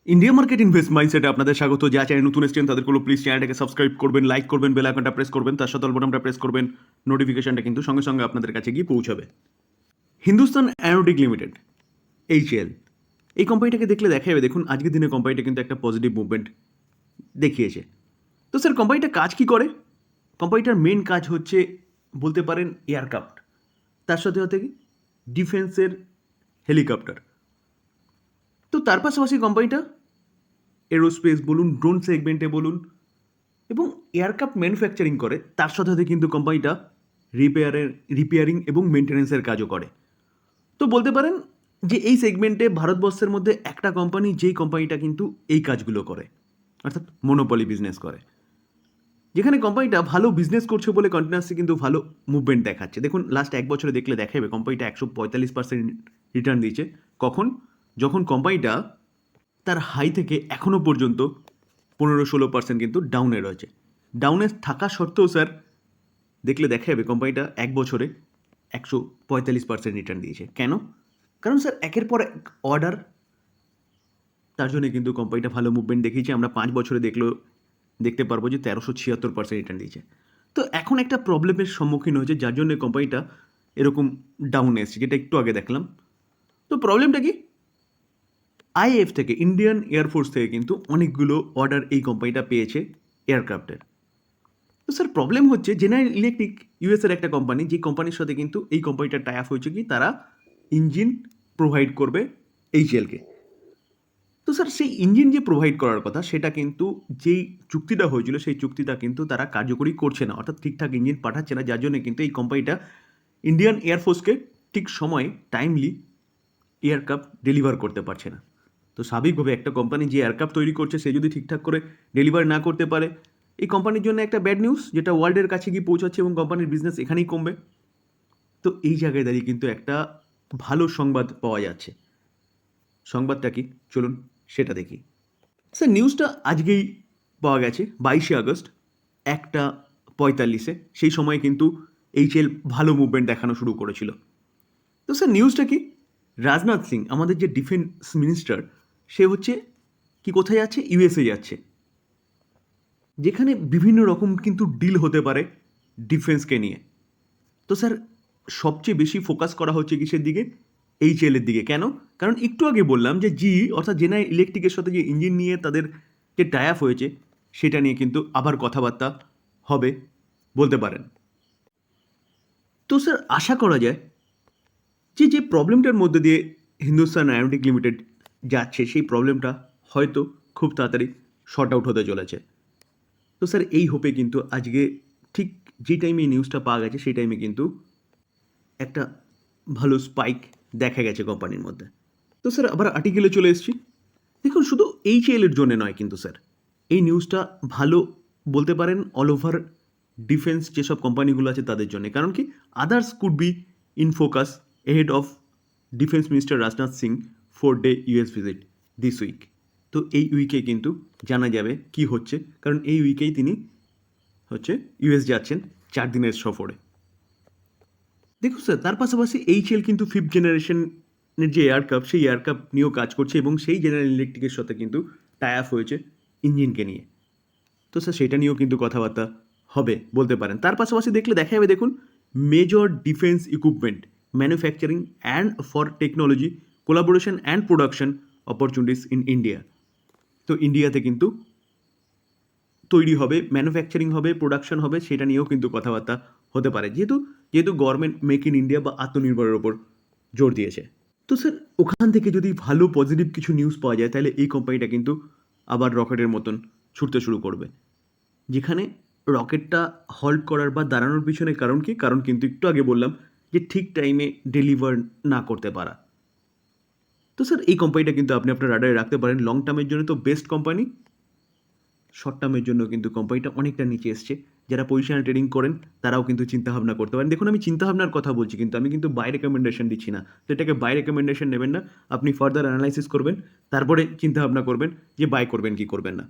India market invest মাইন্ডসেটে আপনাদের স্বাগত। যা চ্যানেল নতুন এসেছেন তাদেরগুলো প্লিজ চ্যানেলটাকে সাবস্ক্রাইব করবেন, লাইক করবেন, বেল আইকনটা প্রেস করবেন, তার সাথে অল বাটনটা প্রেস করবেন। নোটিফিকেশনটা কিন্তু সঙ্গে সঙ্গে আপনাদের কাছে গিয়ে পৌঁছাবে। হিন্দুস্তান অ্যারোনটিক লিমিটেড, এইচএএল, এই কোম্পানিটাকে দেখলে দেখা যাবে, দেখুন আজকের দিনে কোম্পানিটা কিন্তু একটা পজিটিভ মুভমেন্ট দেখিয়েছে। তো স্যার কোম্পানিটা কাজ কি করে? কোম্পানিটার মেন কাজ হচ্ছে বলতে পারেন এয়ারক্রাফট, তার সাথে সাথে ডিফেন্সের হেলিকপ্টার। তো তার পাশাপাশি কোম্পানিটা এরোস্পেস বলুন, ড্রোন সেগমেন্টে বলুন এবং এয়ারক্রাফট ম্যানুফ্যাকচারিং করে, তার সাথে সাথে কিন্তু কোম্পানিটা রিপেয়ারিং এবং মেনটেন্যান্সের কাজও করে। তো বলতে পারেন যে এই সেগমেন্টে ভারতবর্ষের মধ্যে একটা কোম্পানি, যেই কোম্পানিটা কিন্তু এই কাজগুলো করে, অর্থাৎ মনোপলি বিজনেস করে, যেখানে কোম্পানিটা ভালো বিজনেস করছে বলে কন্টিনিউয়াসলি কিন্তু ভালো মুভমেন্ট দেখাচ্ছে। দেখুন লাস্ট এক বছরে দেখলে দেখা যাবে কোম্পানিটা 145% রিটার্ন দিয়েছে। কখন? যখন কোম্পানিটা তার হাই থেকে এখনও পর্যন্ত 15-16% কিন্তু ডাউনে রয়েছে। ডাউনে থাকা সত্ত্বেও স্যার দেখলে দেখা যাবে কোম্পানিটা এক বছরে 145% রিটার্ন দিয়েছে। কেন? কারণ স্যার একের পর এক অর্ডার, তার জন্য কিন্তু কোম্পানিটা ভালো মুভমেন্ট দেখিয়েছে। আমরা 5 বছরে দেখতে পারবো যে 1376% রিটার্ন দিয়েছে। তো এখন একটা প্রবলেমের সম্মুখীন হয়েছে, যার জন্য কোম্পানিটা এরকম ডাউনে এসেছে, যেটা একটু আগে দেখলাম। তো প্রবলেমটা কি? আইএএফ থেকে, ইন্ডিয়ান এয়ারফোর্স থেকে কিন্তু অনেকগুলো অর্ডার এই কোম্পানিটা পেয়েছে এয়ারক্রাফটের। তো স্যার প্রবলেম হচ্ছে জেনারেল ইলেকট্রিক, ইউএসের একটা কোম্পানি, যে কোম্পানির সাথে কিন্তু এই কোম্পানিটা টাই আপ হয়েছে কি তারা ইঞ্জিন প্রোভাইড করবে এইচএলকে। তো স্যার সেই ইঞ্জিন যে প্রোভাইড করার কথা, সেটা কিন্তু যেই চুক্তিটা হয়েছিল সেই চুক্তিটা কিন্তু তারা কার্যকরী করছে না, অর্থাৎ ঠিকঠাক ইঞ্জিন পাঠাচ্ছে না, যার জন্য কিন্তু এই কোম্পানিটা ইন্ডিয়ান এয়ারফোর্সকে ঠিক সময়ে টাইমলি এয়ারক্রাফট ডেলিভার করতে পারছে না। তো স্বাভাবিকভাবে একটা কোম্পানি যে এয়ারক্রাফট তৈরি করছে সে যদি ঠিকঠাক করে ডেলিভার না করতে পারে, এই কোম্পানির জন্য একটা ব্যাড নিউজ, যেটা ওয়ার্ল্ডের কাছে গিয়ে পৌঁছাচ্ছে এবং কোম্পানির বিজনেস এখানেই কমবে। তো এই জায়গায় দাঁড়িয়ে কিন্তু একটা ভালো সংবাদ পাওয়া যাচ্ছে। সংবাদটা কি? চলুন সেটা দেখি। স্যার নিউজটা আজকেই পাওয়া গেছে, 22 আগস্ট 1:45-এ। সেই সময় কিন্তু এইচএল ভালো মুভমেন্ট দেখানো শুরু করেছিল। তো স্যার নিউজটা কি? রাজনাথ সিং, আমাদের যে ডিফেন্স মিনিস্টার, সে হচ্ছে কি কোথায় যাচ্ছে? ইউএসএ যাচ্ছে, যেখানে বিভিন্ন রকম কিন্তু ডিল হতে পারে ডিফেন্সকে নিয়ে। তো স্যার সবচেয়ে বেশি ফোকাস করা হচ্ছে কিসের দিকে? এইচএলের দিকে। কেন? কারণ একটু আগে বললাম যে অর্থাৎ জেনারেল ইলেকট্রিকের সাথে যে ইঞ্জিন নিয়ে তাদের যে টাই আপ হয়েছে, সেটা নিয়ে কিন্তু আবার কথাবার্তা হবে বলতে পারেন। তো স্যার আশা করা যায় যে প্রবলেমটার মধ্যে দিয়ে হিন্দুস্তান অ্যারোনটিক লিমিটেড যাচ্ছে, সেই প্রবলেমটা হয়তো খুব তাড়াতাড়ি শর্ট আউট হতে চলেছে। তো স্যার এই হোপে কিন্তু আজকে ঠিক যে টাইমে এই নিউজটা পাওয়া গেছে সেই টাইমে কিন্তু একটা ভালো স্পাইক দেখা গেছে কোম্পানির মধ্যে। তো স্যার আবার আর্টিকেলে চলে এসেছি। দেখুন শুধু এইচএএলের জন্য নয় কিন্তু স্যার, এই নিউজটা ভালো বলতে পারেন অল ওভার ডিফেন্স যেসব কোম্পানিগুলো আছে তাদের জন্য। কারণ কি? Others could be in focus ahead of defence minister Rajnath Singh 4-day US visit this week. তো এই উইকে কিন্তু জানা যাবে কি হচ্ছে, কারণ এই উইকেই তিনি হচ্ছে ইউএস যাচ্ছেন 4 দিনের সফরে। দেখুন স্যার তার পাশাপাশি এইচএল কিন্তু 5th জেনারেশনের যে এয়ারক্রাফট, সেই এয়ারক্রাফট নিয়েও কাজ করছে এবং সেই জেনারেল ইলেকট্রিকের সাথে কিন্তু টাই আপ হয়েছে ইঞ্জিনকে নিয়ে। তো স্যার সেটা নিয়েও কিন্তু কথাবার্তা হবে বলতে পারেন। তার পাশাপাশি দেখলে দেখা যাবে, দেখুন major defence equipment manufacturing and for technology collaboration and production opportunities in India. তো ইন্ডিয়াতে কিন্তু তৈরি হবে, ম্যানুফ্যাকচারিং হবে, প্রোডাকশন হবে, সেটা নিয়েও কিন্তু কথাবার্তা হতে পারে, যেহেতু গভর্নমেন্ট মেক ইন ইন্ডিয়া বা আত্মনির্ভরের ওপর জোর দিয়েছে। তো স্যার ওখান থেকে যদি ভালো পজিটিভ কিছু নিউজ পাওয়া যায়, তাহলে এই কোম্পানিটা কিন্তু আবার রকেটের মতন ছুটতে শুরু করবে। যেখানে রকেটটা হল্ট করার বা দাঁড়ানোর পিছনে কারণ কি? কারণ কিন্তু একটু আগে বললাম যে ঠিক টাইমে ডেলিভার না করতে পারা। তো স্যার এই কোম্পানিটা কিন্তু আপনি আপনার রাডারে রাখতে পারেন। লং টার্মের জন্য তো বেস্ট কোম্পানি, শর্ট টার্মের জন্য কিন্তু কোম্পানিটা অনেকটা নিচে এসছে। যারা পজিশনাল ট্রেডিং করেন তারাও কিন্তু চিন্তাভাবনা করতে পারেন। দেখুন আমি চিন্তাভাবনার কথা বলছি, কিন্তু আমি কিন্তু বাই রেকমেন্ডেশন দিচ্ছি না। তো এটাকে বাই রেকমেন্ডেশন নেবেন না, আপনি ফার্দার অ্যানালাইসিস করবেন, তারপরে চিন্তাভাবনা করবেন যে বাই করবেন কি করবেন না।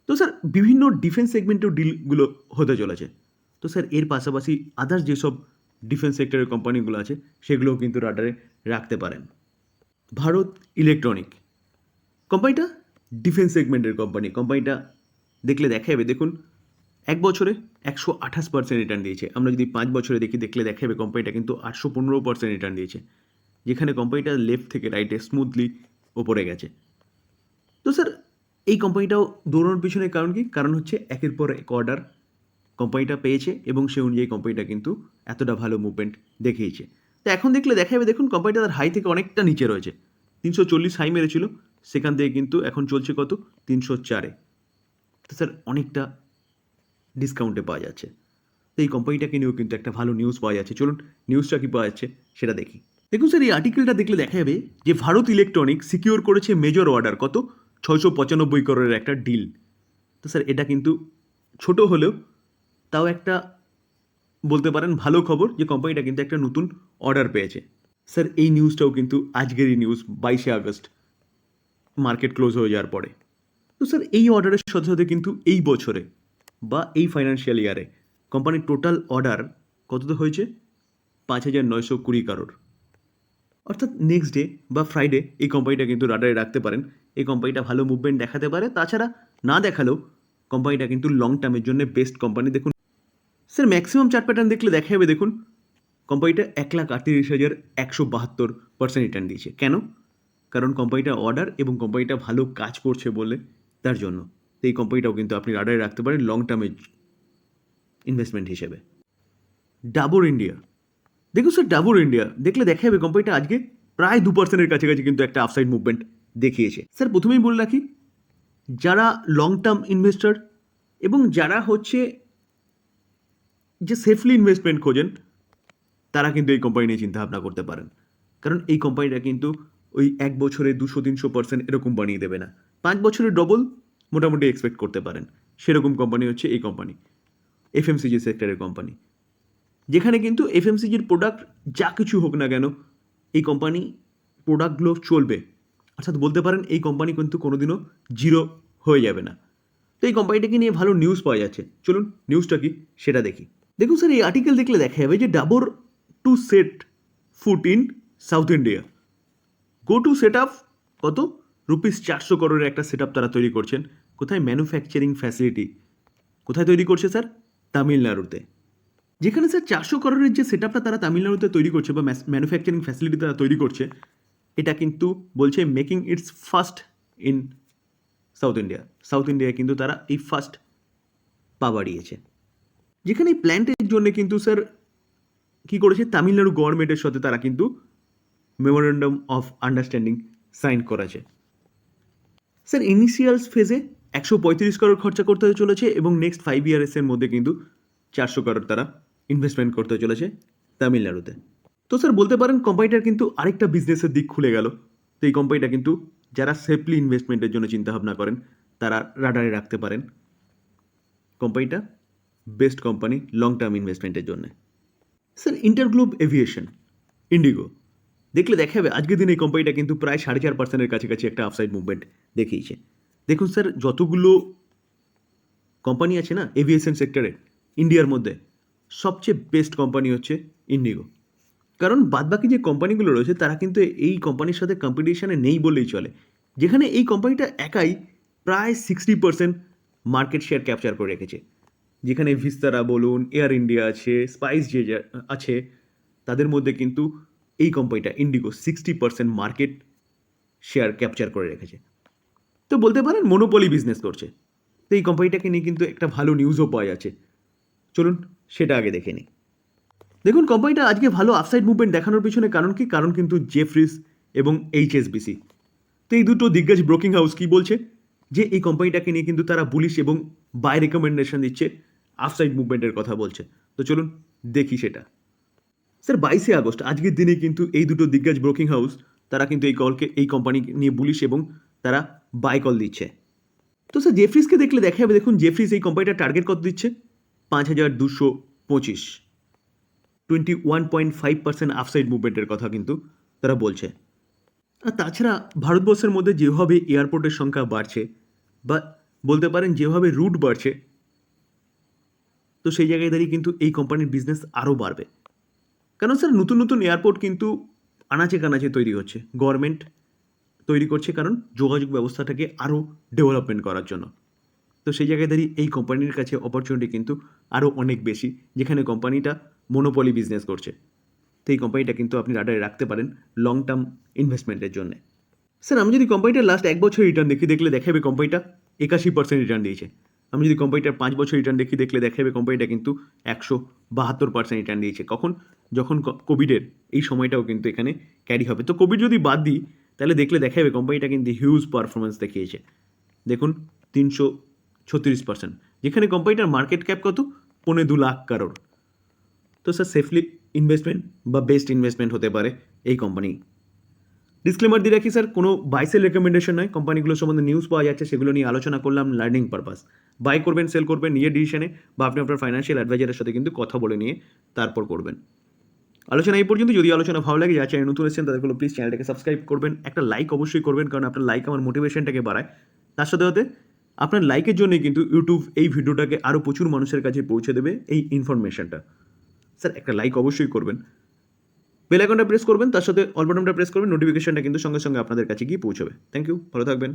তো স্যার বিভিন্ন ডিফেন্স সেগমেন্টেও ডিলগুলো হতে চলেছে। তো স্যার এর পাশাপাশি আদার্স যেসব ডিফেন্স সেক্টরের কোম্পানিগুলো আছে সেগুলোও কিন্তু রাডারে রাখতে পারেন। ভারত ইলেকট্রনিক কোম্পানিটা ডিফেন্স সেগমেন্টের কোম্পানিটা দেখলে দেখা যাবে দেখুন 1 বছরে 128% রিটার্ন দিয়েছে। আমরা যদি 5 বছরে দেখলে দেখা যাবে কোম্পানিটা কিন্তু 815% রিটার্ন দিয়েছে, যেখানে কোম্পানিটা লেফট থেকে রাইটে স্মুথলি ওপরে গেছে। তো স্যার এই কোম্পানিটাও দৌড়ানোর পিছনে কারণ কি? কারণ হচ্ছে একের পর এক অর্ডার কোম্পানিটা পেয়েছে এবং সে অনুযায়ী কোম্পানিটা কিন্তু এতটা ভালো মুভমেন্ট দেখিয়েছে। তো এখন দেখলে দেখা যাবে দেখুন কোম্পানিটা তার হাই থেকে অনেকটা নিচে রয়েছে। 340 হাই মেরেছিল, সেখান থেকে কিন্তু এখন চলছে কত? 304-এ। তো স্যার অনেকটা ডিসকাউন্টে পাওয়া যাচ্ছে। তো এই কোম্পানিটাকে নিয়েও কিন্তু একটা ভালো নিউজ পাওয়া যাচ্ছে। চলুন নিউজটা কী পাওয়া যাচ্ছে সেটা দেখি। দেখুন স্যার এই আর্টিকেলটা দেখলে দেখা যাবে যে ভারত ইলেকট্রনিক সিকিউর করেছে মেজর অর্ডার কত? 695 করোড়ের একটা ডিল। তো স্যার এটা কিন্তু ছোট হলেও তাও একটা বলতে পারেন ভালো খবর যে কোম্পানিটা কিন্তু একটা নতুন অর্ডার পেয়েছে। স্যার এই নিউজটাও কিন্তু আজকেরই নিউজ, 22শে আগস্ট মার্কেট ক্লোজ হয়ে যাওয়ার পরে। তো স্যার এই অর্ডারের সাথে সাথে কিন্তু এই বছরে বা এই ফাইন্যান্সিয়াল ইয়ারে কোম্পানির টোটাল অর্ডার কততে হয়েছে? 5,920 করোড়। অর্থাৎ নেক্সট ডে বা ফ্রাইডে এই কোম্পানিটা কিন্তু রাডারে রাখতে পারেন। এই কোম্পানিটা ভালো মুভমেন্ট দেখাতে পারে, তাছাড়া না দেখালেও কোম্পানিটা কিন্তু লং টার্মের জন্য বেস্ট কোম্পানি। দেখুন স্যার ম্যাক্সিমাম চার্ট প্যাটার্ন দেখলে দেখা যাবে দেখুন কোম্পানিটা 1,38,172% রিটার্ন দিয়েছে। কেন? কারণ কোম্পানিটা অর্ডার এবং কোম্পানিটা ভালো কাজ করছে বলে তার জন্য। তো এই কোম্পানিটাও কিন্তু আপনি রাডারে রাখতে পারেন লং টার্মের ইনভেস্টমেন্ট হিসেবে। ডাবর ইন্ডিয়া, দেখুন স্যার ডাবর ইন্ডিয়া দেখলে দেখা যাবে কোম্পানিটা আজকে প্রায় 2%-এর কাছাকাছি কিন্তু একটা আপসাইড মুভমেন্ট দেখিয়েছে। স্যার প্রথমেই বলে রাখি, যারা লং টার্ম ইনভেস্টর এবং যারা হচ্ছে যে সেফলি ইনভেস্টমেন্ট খোঁজেন তারা কিন্তু এই কোম্পানি নিয়ে চিন্তাভাবনা করতে পারেন। কারণ এই কোম্পানিটা কিন্তু ওই 1 বছরে 200-300% এরকম বানিয়ে দেবে না। 5 বছরে ডবল মোটামুটি এক্সপেক্ট করতে পারেন। সেরকম কোম্পানি হচ্ছে এই কোম্পানি, এফএমসিজি সেক্টরের কোম্পানি, যেখানে কিন্তু এফএমসিজির প্রোডাক্ট যা কিছু হোক না কেন এই কোম্পানি প্রোডাক্টগুলো চলবে। অর্থাৎ বলতে পারেন এই কোম্পানি কিন্তু কোনোদিনও জিরো হয়ে যাবে না। তো এই কোম্পানিটাকে নিয়ে ভালো নিউজ পাওয়া যাচ্ছে। চলুন নিউজটা কি সেটা দেখি। দেখুন স্যার এই আর্টিকেল দেখলে দেখা যাবে যে Dabur to set foot in South India. Go to set up কত? ₹400 করোড়ের একটা সেট আপ তারা তৈরি করছেন। কোথায়? ম্যানুফ্যাকচারিং ফ্যাসিলিটি কোথায় তৈরি করছে স্যার? তামিলনাড়ুতে। যেখানে স্যার 400 করোড়ের যে সেট আপটা তারা তামিলনাড়ুতে তৈরি করছে বা ম্যানুফ্যাকচারিং ফ্যাসিলিটি তারা তৈরি করছে, এটা কিন্তু বলছে making its first in South India. South ইন্ডিয়ায় কিন্তু তারা এই ফার্স্ট পা বাড়িয়েছে। যেখানে এই প্ল্যান্টের জন্য কিন্তু স্যার কী করেছে? তামিলনাড়ু গভর্নমেন্টের সাথে তারা কিন্তু মেমোরেন্ডাম অফ আন্ডারস্ট্যান্ডিং সাইন করেছে। স্যার ইনিশিয়াল ফেজে 135 করোড় খরচা করতে চলেছে এবং নেক্সট 5 ইয়ার্সের মধ্যে কিন্তু 400 করোড় তারা ইনভেস্টমেন্ট করতে চলেছে তামিলনাড়ুতে। তো স্যার বলতে পারেন কোম্পানিটার কিন্তু আরেকটা বিজনেসের দিক খুলে গেল। তো এই কোম্পানিটা কিন্তু যারা সেফলি ইনভেস্টমেন্টের জন্য চিন্তাভাবনা করেন তারা রাডারে রাখতে পারেন। কোম্পানিটা বেস্ট কোম্পানি লং টার্ম ইনভেস্টমেন্টের জন্য। স্যার ইন্টারগ্লোব এভিয়েশন, ইন্ডিগো, দেখলে দেখা যাবে আজকের দিনে এই কোম্পানিটা কিন্তু প্রায় 4.5%-এর কাছাকাছি একটা আপসাইড মুভমেন্ট দেখিয়েছে। দেখুন স্যার যতগুলো কোম্পানি আছে না এভিয়েশন সেক্টরে ইন্ডিয়ার মধ্যে, সবচেয়ে বেস্ট কোম্পানি হচ্ছে ইন্ডিগো। কারণ বাদবাকি যে কোম্পানিগুলো রয়েছে তারা কিন্তু এই কোম্পানির সাথে কম্পিটিশানে নেই বললেই চলে। যেখানে এই কোম্পানিটা একাই প্রায় 60% মার্কেট শেয়ার ক্যাপচার করে রেখেছে। যেখানে ভিস্তারা বলুন, এয়ার ইন্ডিয়া আছে, স্পাইস যে আছে, তাদের মধ্যে কিন্তু এই কোম্পানিটা ইন্ডিগো 60% মার্কেট শেয়ার ক্যাপচার করে রেখেছে। তো বলতে পারেন মনোপলি বিজনেস করছে। তো এই কোম্পানিটাকে নিয়ে কিন্তু একটা ভালো নিউজও পাওয়া যাচ্ছে। চলুন সেটা আগে দেখে নিই। দেখুন কোম্পানিটা আজকে ভালো আপসাইড মুভমেন্ট দেখানোর পিছনে কারণ কি? কারণ কিন্তু জেফ্রিস এবং এইচএসবিসি, তো এই দুটো দিগ্গজ ব্রোকিং হাউস কি বলছে যে এই কোম্পানিটাকে নিয়ে কিন্তু তারা বুলিশ এবং বাই রেকমেন্ডেশন দিচ্ছে, আপসাইড মুভমেন্টের কথা বলছে। তো চলুন দেখি সেটা। স্যার 22শে আগস্ট আজকের দিনে কিন্তু এই দুটো দিগ্গজ ব্রোকিং হাউস তারা কিন্তু এই কোম্পানি নিয়ে বুলিশ এবং তারা বাই কল দিচ্ছে। তো স্যার জেফ্রিসকে দেখলে দেখা যাবে দেখুন জেফ্রিস এই কোম্পানিটার টার্গেট কত দিচ্ছে? 5,225, 21.5% আপসাইড মুভমেন্টের কথা কিন্তু তারা বলছে। আর তাছাড়া ভারতবর্ষের মধ্যে যেভাবে এয়ারপোর্টের সংখ্যা বাড়ছে বা বলতে পারেন যেভাবে রুট বাড়ছে, তো সেই জায়গায় দাঁড়িয়ে কিন্তু এই কোম্পানির বিজনেস আরও বাড়বে। কারণ স্যার নতুন নতুন এয়ারপোর্ট কিন্তু আনাচে কানাচে তৈরি হচ্ছে। গভর্নমেন্ট তৈরি করছে, কারণ যোগাযোগ ব্যবস্থাটাকে আরও ডেভেলপমেন্ট করার জন্য। তো সেই জায়গায় দাঁড়িয়ে এই কোম্পানির কাছে অপরচুনিটি কিন্তু আরও অনেক বেশি, যেখানে কোম্পানিটা মনোপলি বিজনেস করছে। তো এই কোম্পানিটা কিন্তু আপনি রাডারে রাখতে পারেন লং টার্ম ইনভেস্টমেন্টের জন্য। স্যার, আমি যদি কোম্পানিটার লাস্ট 1 বছর রিটার্ন দেখলে দেখাবে কোম্পানিটা 81% রিটার্ন দিয়েছে। আমি যদি কোম্পানিটার 5 বছর রিটার্ন দেখলে দেখাবে কোম্পানিটা কিন্তু 172% রিটার্ন দিয়েছে। কখন? যখন কোভিডের এই সময়টাও কিন্তু এখানে ক্যারি হবে। তো কোভিড যদি বাদ দিই, তাহলে দেখাবে কোম্পানিটা কিন্তু হিউজ পারফরমেন্স দেখিয়েছে। দেখুন, 336%, যেখানে কোম্পানিটার মার্কেট ক্যাপ কত? 2.25 লাখ কারোর। তো স্যার, সেফলি ইনভেস্টমেন্ট বা বেস্ট ইনভেস্টমেন্ট হতে পারে এই কোম্পানি। ডিসক্লেমার দিয়ে রাখি স্যার, কোনো বাই সেল রেকমেন্ডেশন নয়। কোম্পানিগুলো সম্বন্ধে নিউজ পাওয়া যাচ্ছে, সেগুলো নিয়ে আলোচনা করলাম লার্নিং পারপাস। বাই করবেন, সেল করবেন নিজের ডিসিশনে, বা আপনি আপনার ফাইন্যান্সিয়াল অ্যাডভাইজারের সাথে কিন্তু কথা বলে নিয়ে তারপর করবেন। আলোচনা এই পর্যন্ত। যদি আলোচনা ভালো লাগে, যা চ্যানেল নতুন এসেছেন তাদেরগুলো প্লিজ চ্যানেলটাকে সাবস্ক্রাইব করবেন, একটা লাইক অবশ্যই করবেন, কারণ আপনার লাইক আমার মোটিভেশনটাকে বাড়ায়। তার সাথে সাথে আপনার লাইকের জন্যই কিন্তু ইউটিউব এই ভিডিওটাকে আরও প্রচুর মানুষের কাছে পৌঁছে দেবে এই ইনফরমেশনটা। স্যার, একটা লাইক অবশ্যই করবেন, বেল আইকনটা প্রেস করবেন, তার সাথে অল বাটনটা প্রেস করবেন, নোটিফিকেশনটা কিন্তু সঙ্গে সঙ্গে আপনাদের কাছে গিয়ে পৌঁছবে। থ্যাংক ইউ, ভালো থাকবেন।